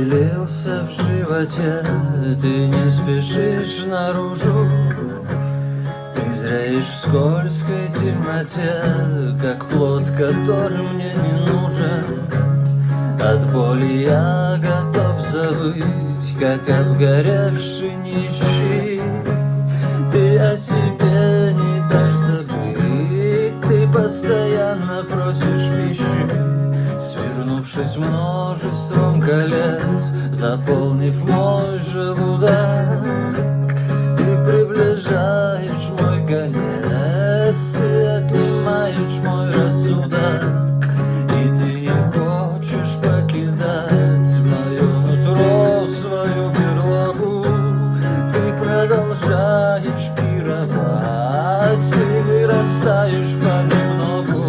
Поселился в животе, ты не спешишь наружу. Ты зреешь в скользкой темноте, как плод, который мне не нужен. От боли я готов завыть, как обгоревший нищий. Ты о себе не дашь забыть, ты постоянно просишь пищи, свернувшись множеством колец, заполнив мой желудок. Ты приближаешь мой конец, ты отнимаешь мой рассудок, и ты не хочешь покидать мое нутро, свою берлогу. Ты продолжаешь пировать, ты вырастаешь понемногу.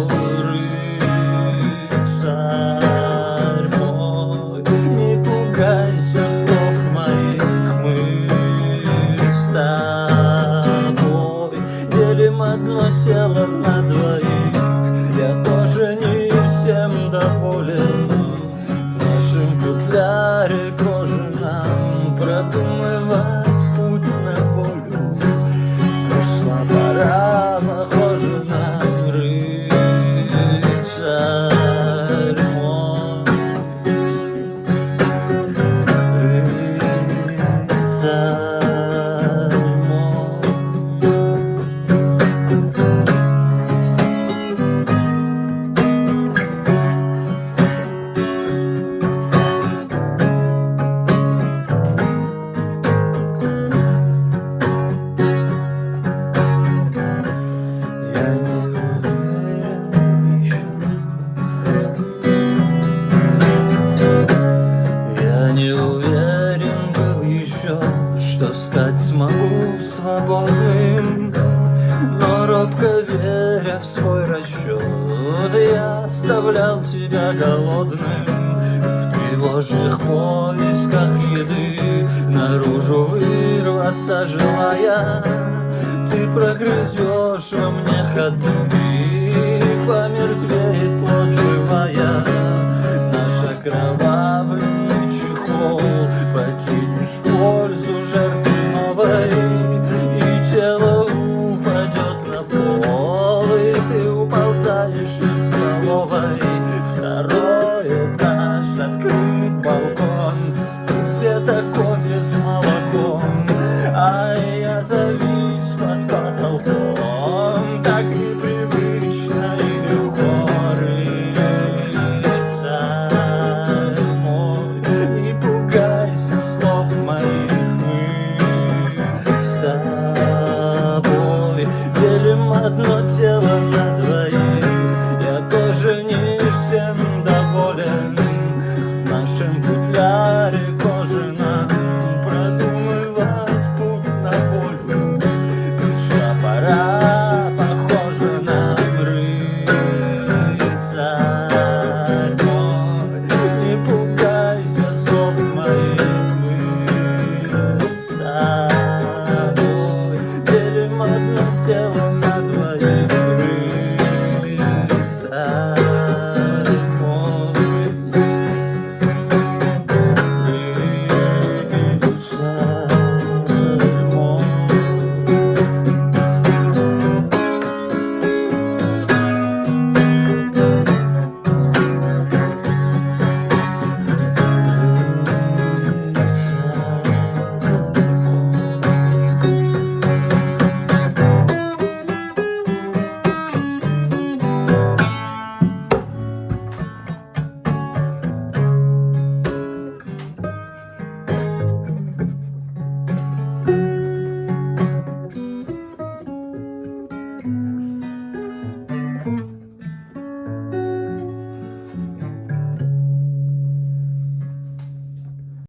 Рыцарь мой, не пугайся слов моих, мы с тобой делим одно тело на двоих. Я тоже не всем доволен, в нашем футляре кожаном продумывать путь на волю. Пришла пора, похоже на рыцарь мой, рыцарь мой. Я не уверен был еще, что стать смогу свободным, но робко веря в свой расчет, я оставлял тебя голодным. В тревожных поисках еды наружу вырваться желая, ты прогрызешь во мне ходы, помертвеет плоть живая. Наш окровавленный чехол покинешь в пользу жертвы новой, и тело упадет на пол, и ты уползаешь из столовой. Второй этаж, открыт балкон, и цвета кофе с молоком, а я завис под потолком, так непривычно и легко. Рыцарь мой, не пугайся слов моих, мы с тобой делим одно тело на двоих. Я тоже не всем доволен, в нашем футляре кожаном продумывать путь на волю. Пришла пора, похоже на рыцарь мой, не пугайся слов моих, мы с тобой делим одно